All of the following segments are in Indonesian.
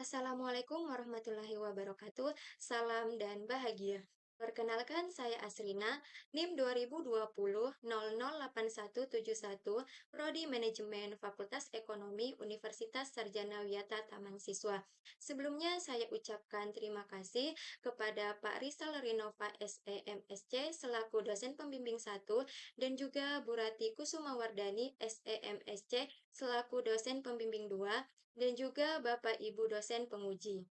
Assalamualaikum warahmatullahi wabarakatuh. Salam dan bahagia. Perkenalkan saya Asrina, NIM 2020 008171, Prodi Manajemen Fakultas Ekonomi Universitas Sarjana Wiyata Taman Siswa. Sebelumnya saya ucapkan terima kasih kepada Pak Rizal Rinova SEMSC selaku dosen pembimbing 1 dan juga Bu Rati Kusumawardani SEMSC selaku dosen pembimbing 2 dan juga Bapak Ibu dosen penguji.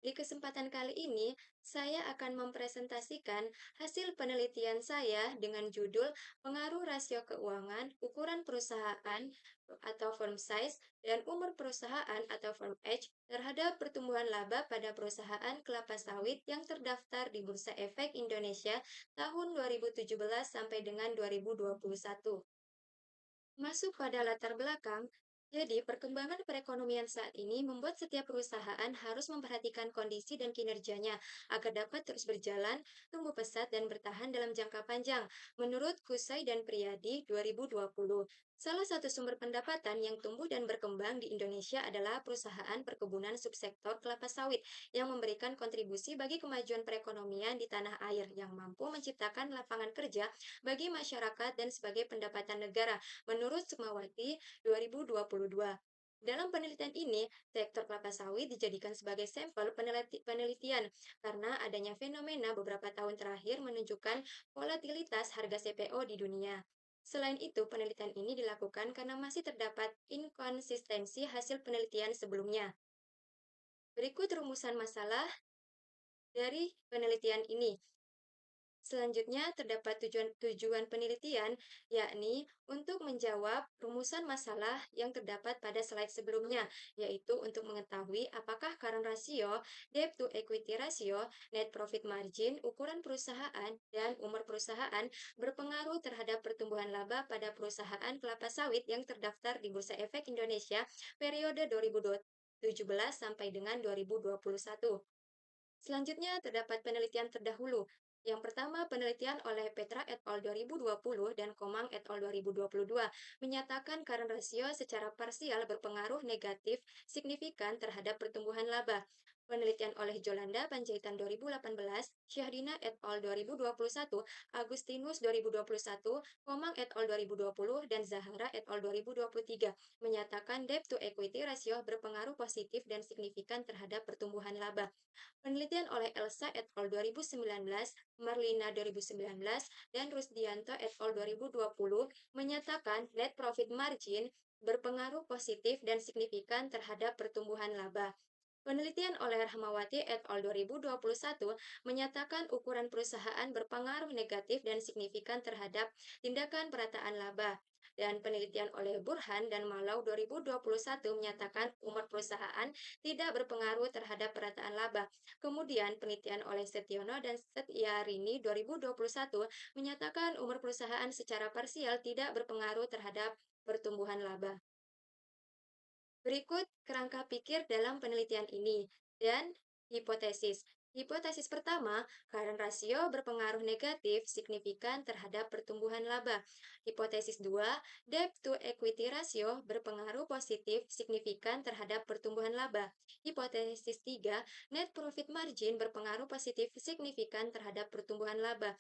Di kesempatan kali ini, saya akan mempresentasikan hasil penelitian saya dengan judul Pengaruh Rasio Keuangan, Ukuran Perusahaan atau Firm Size, dan Umur Perusahaan atau Firm Age terhadap pertumbuhan laba pada perusahaan kelapa sawit yang terdaftar di Bursa Efek Indonesia tahun 2017 sampai dengan 2021. Masuk pada latar belakang, jadi perkembangan perekonomian saat ini membuat setiap perusahaan harus memperhatikan kondisi dan kinerjanya agar dapat terus berjalan, tumbuh pesat, dan bertahan dalam jangka panjang. Menurut Kusai dan Priyadi 2020, salah satu sumber pendapatan yang tumbuh dan berkembang di Indonesia adalah perusahaan perkebunan subsektor kelapa sawit yang memberikan kontribusi bagi kemajuan perekonomian di tanah air yang mampu menciptakan lapangan kerja bagi masyarakat dan sebagai pendapatan negara menurut Sukmawati 2022. Dalam penelitian ini, sektor kelapa sawit dijadikan sebagai sampel penelitian karena adanya fenomena beberapa tahun terakhir menunjukkan volatilitas harga CPO di dunia. Selain itu, penelitian ini dilakukan karena masih terdapat inkonsistensi hasil penelitian sebelumnya. Berikut rumusan masalah dari penelitian ini. Selanjutnya, terdapat tujuan penelitian, yakni untuk menjawab rumusan masalah yang terdapat pada slide sebelumnya, yaitu untuk mengetahui apakah current ratio, debt to equity ratio, net profit margin, ukuran perusahaan, dan umur perusahaan berpengaruh terhadap pertumbuhan laba pada perusahaan kelapa sawit yang terdaftar di Bursa Efek Indonesia periode 2017 sampai dengan 2021. Selanjutnya, terdapat penelitian terdahulu. Yang pertama, penelitian oleh Petra et al. 2020 dan Komang et al. 2022 menyatakan current ratio secara parsial berpengaruh negatif signifikan terhadap pertumbuhan laba. Penelitian oleh Jolanda Panjaitan 2018, Syahdina et al. 2021, Agustinus 2021, Komang et al. 2020, dan Zahara et al. 2023 menyatakan debt to equity ratio berpengaruh positif dan signifikan terhadap pertumbuhan laba. Penelitian oleh Elsa et al. 2019, Marlina 2019, dan Rusdianto et al. 2020 menyatakan net profit margin berpengaruh positif dan signifikan terhadap pertumbuhan laba. Penelitian oleh Rahmawati et al. 2021 menyatakan ukuran perusahaan berpengaruh negatif dan signifikan terhadap tindakan perataan laba. Dan penelitian oleh Burhan dan Malau 2021 menyatakan umur perusahaan tidak berpengaruh terhadap perataan laba. Kemudian penelitian oleh Setiono dan Setyarini 2021 menyatakan umur perusahaan secara parsial tidak berpengaruh terhadap pertumbuhan laba. Berikut kerangka pikir dalam penelitian ini dan hipotesis. Hipotesis pertama, current ratio berpengaruh negatif signifikan terhadap pertumbuhan laba. Hipotesis 2, debt to equity ratio berpengaruh positif signifikan terhadap pertumbuhan laba. Hipotesis 3, net profit margin berpengaruh positif signifikan terhadap pertumbuhan laba.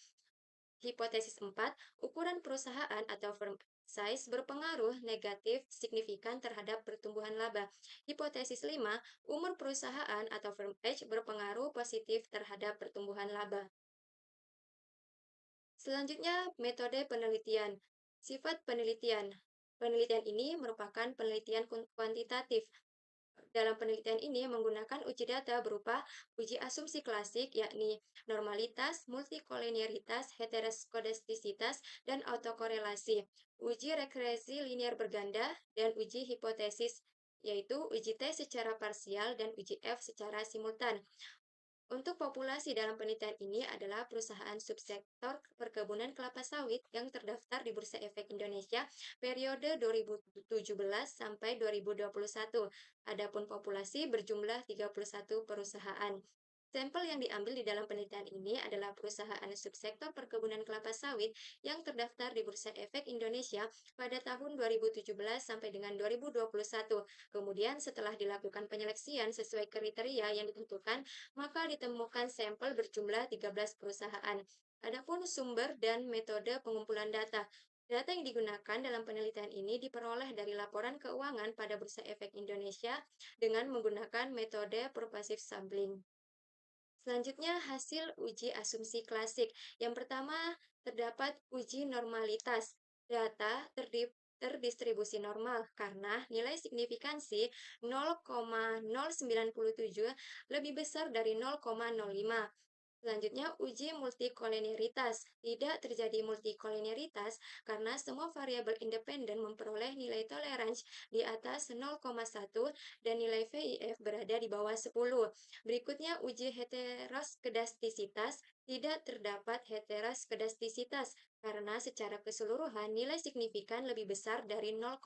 Hipotesis 4, ukuran perusahaan atau firm size berpengaruh negatif signifikan terhadap pertumbuhan laba. Hipotesis 5, umur perusahaan atau firm age berpengaruh positif terhadap pertumbuhan laba. Selanjutnya, metode penelitian. Sifat penelitian. Penelitian ini merupakan penelitian kuantitatif. Dalam penelitian ini menggunakan uji data berupa uji asumsi klasik yakni normalitas, multikoliniaritas, heteroskodastisitas, dan autokorelasi, uji regresi linear berganda, dan uji hipotesis yaitu uji T secara parsial dan uji F secara simultan. Untuk populasi dalam penelitian ini adalah perusahaan subsektor perkebunan kelapa sawit yang terdaftar di Bursa Efek Indonesia periode 2017 sampai 2021. Adapun populasi berjumlah 31 perusahaan. Sampel yang diambil di dalam penelitian ini adalah perusahaan subsektor perkebunan kelapa sawit yang terdaftar di Bursa Efek Indonesia pada tahun 2017 sampai dengan 2021. Kemudian setelah dilakukan penyeleksian sesuai kriteria yang ditentukan, maka ditemukan sampel berjumlah 13 perusahaan. Adapun sumber dan metode pengumpulan data. Data yang digunakan dalam penelitian ini diperoleh dari laporan keuangan pada Bursa Efek Indonesia dengan menggunakan metode purposive sampling. Selanjutnya, hasil uji asumsi klasik. Yang pertama, terdapat uji normalitas. Data terdistribusi normal karena nilai signifikansi 0,097 lebih besar dari 0,05. Selanjutnya, uji multikoliniaritas. Tidak terjadi multikoliniaritas karena semua variabel independen memperoleh nilai toleransi di atas 0,1 dan nilai VIF berada di bawah 10. Berikutnya, uji heteroskedastisitas. Tidak terdapat heteroskedastisitas karena secara keseluruhan nilai signifikan lebih besar dari 0,05.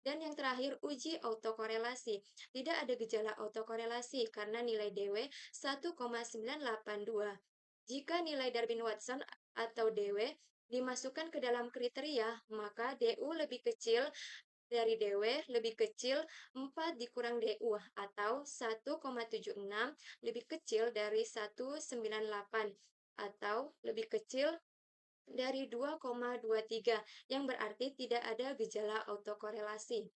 Dan yang terakhir, uji autokorelasi. Tidak ada gejala autokorelasi karena nilai DW 1,982. Jika nilai Darwin-Watson atau DW dimasukkan ke dalam kriteria, maka DU lebih kecil dari DW lebih kecil 4 dikurang DU atau 1,76 lebih kecil dari 198 atau lebih kecil dari 2,23 yang berarti tidak ada gejala autokorelasi.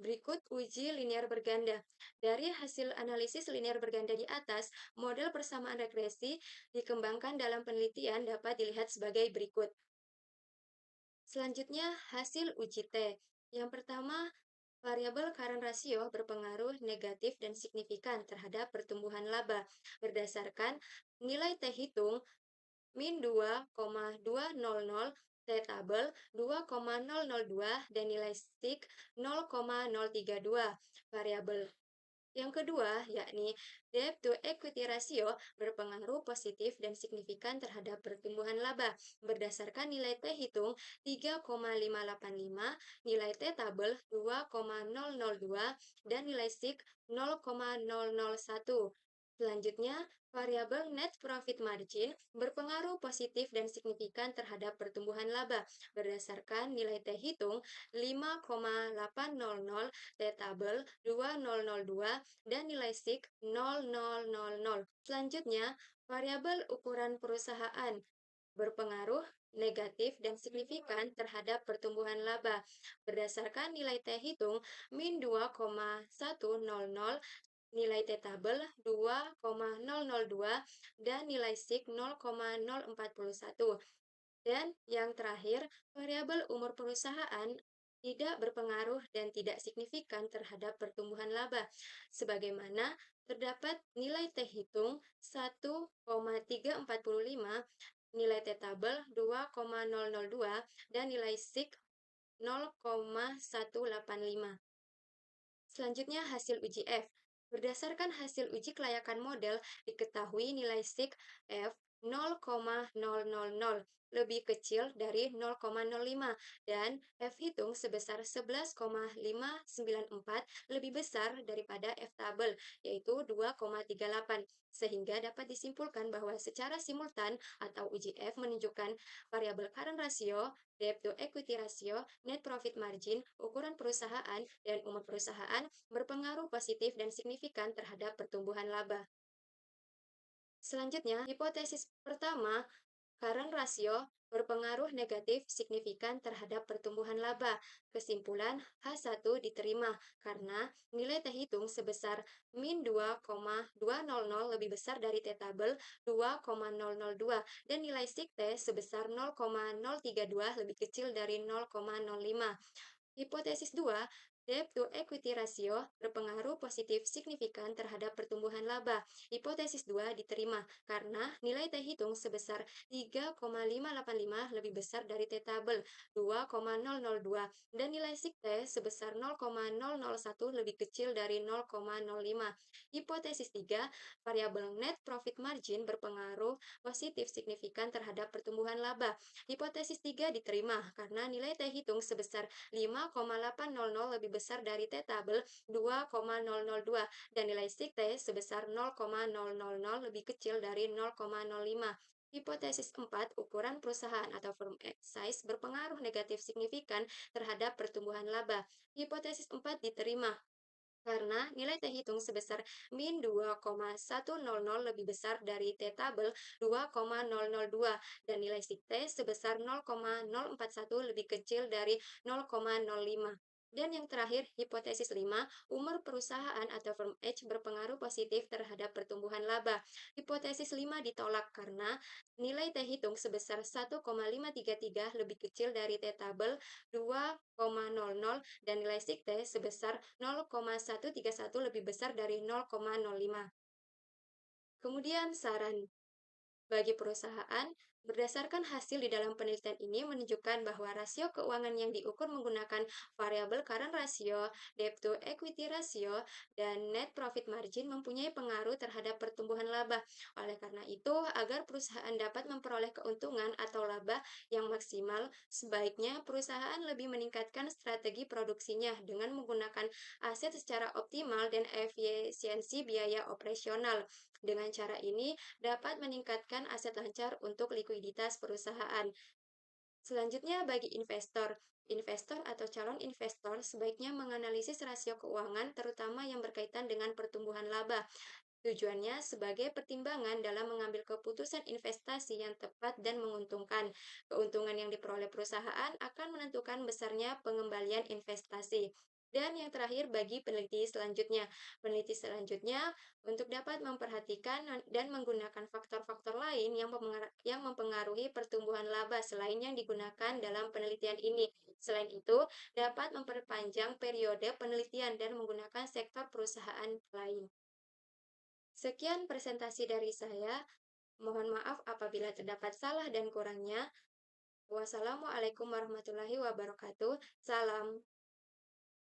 Berikut uji linear berganda. Dari hasil analisis linear berganda di atas, model persamaan regresi dikembangkan dalam penelitian dapat dilihat sebagai berikut. Selanjutnya, hasil uji T. Yang pertama, variabel current ratio berpengaruh negatif dan signifikan terhadap pertumbuhan laba berdasarkan nilai T hitung min 2,200, T tabel 2,002, dan nilai SIG 0,032. Variabel yang kedua, yakni debt to equity ratio berpengaruh positif dan signifikan terhadap pertumbuhan laba berdasarkan nilai T hitung 3,585, nilai T tabel 2,002, dan nilai SIG 0,001. Selanjutnya, variabel net profit margin berpengaruh positif dan signifikan terhadap pertumbuhan laba berdasarkan nilai T hitung 5,800, T tabel 2002, dan nilai SIG 0000. Selanjutnya, variabel ukuran perusahaan berpengaruh negatif dan signifikan terhadap pertumbuhan laba berdasarkan nilai T hitung min 2,100, nilai T tabel 2,002, dan nilai SIG 0,041. Dan yang terakhir, variabel umur perusahaan tidak berpengaruh dan tidak signifikan terhadap pertumbuhan laba, sebagaimana terdapat nilai T hitung 1,345, nilai T tabel 2,002, dan nilai SIG 0,185. Selanjutnya, hasil uji F. Berdasarkan hasil uji kelayakan model, diketahui nilai SIG F 0,000 lebih kecil dari 0,05 dan F hitung sebesar 11,594 lebih besar daripada F tabel, yaitu 2,38. Sehingga dapat disimpulkan bahwa secara simultan atau uji F menunjukkan variabel current ratio, debt to equity ratio, net profit margin, ukuran perusahaan, dan umur perusahaan berpengaruh positif dan signifikan terhadap pertumbuhan laba. Selanjutnya, hipotesis pertama, current ratio berpengaruh negatif signifikan terhadap pertumbuhan laba. Kesimpulan H1 diterima karena nilai T hitung sebesar min 2,200 lebih besar dari T tabel 2,002 dan nilai SIG T sebesar 0,032 lebih kecil dari 0,05. Hipotesis 2, debt to equity ratio berpengaruh positif signifikan terhadap pertumbuhan laba. Hipotesis 2 diterima karena nilai T hitung sebesar 3,585 lebih besar dari T tabel 2,002 dan nilai SIG T sebesar 0,001 lebih kecil dari 0,05. Hipotesis 3, variabel net profit margin berpengaruh positif signifikan terhadap pertumbuhan laba. Hipotesis 3 diterima karena nilai T hitung sebesar 5,800 lebih besar dari T tabel 2,002 dan nilai sig T sebesar 0,000 lebih kecil dari 0,05. Hipotesis 4, ukuran perusahaan atau firm size berpengaruh negatif signifikan terhadap pertumbuhan laba. Hipotesis 4 diterima karena nilai T hitung sebesar min 2,100 lebih besar dari T tabel 2,002 dan nilai sig T sebesar 0,041 lebih kecil dari 0,05. Dan yang terakhir, hipotesis 5, umur perusahaan atau firm age berpengaruh positif terhadap pertumbuhan laba. Hipotesis 5 ditolak karena nilai T hitung sebesar 1,533 lebih kecil dari T tabel 2,00 dan nilai sig T sebesar 0,131 lebih besar dari 0,05. Kemudian saran bagi perusahaan, berdasarkan hasil di dalam penelitian ini menunjukkan bahwa rasio keuangan yang diukur menggunakan variabel current ratio, debt to equity ratio, dan net profit margin mempunyai pengaruh terhadap pertumbuhan laba. Oleh karena itu, agar perusahaan dapat memperoleh keuntungan atau laba yang maksimal, sebaiknya perusahaan lebih meningkatkan strategi produksinya dengan menggunakan aset secara optimal dan efisiensi biaya operasional. Dengan cara ini, dapat meningkatkan aset lancar untuk likuiditas perusahaan. Selanjutnya, bagi investor, investor atau calon investor sebaiknya menganalisis rasio keuangan, terutama yang berkaitan dengan pertumbuhan laba. Tujuannya sebagai pertimbangan dalam mengambil keputusan investasi yang tepat dan menguntungkan. Keuntungan yang diperoleh perusahaan akan menentukan besarnya pengembalian investasi. Dan yang terakhir bagi peneliti selanjutnya untuk dapat memperhatikan dan menggunakan faktor-faktor lain yang mempengaruhi pertumbuhan laba selain yang digunakan dalam penelitian ini. Selain itu, dapat memperpanjang periode penelitian dan menggunakan sektor perusahaan lain. Sekian presentasi dari saya. Mohon maaf apabila terdapat salah dan kurangnya. Wassalamualaikum warahmatullahi wabarakatuh. Salam.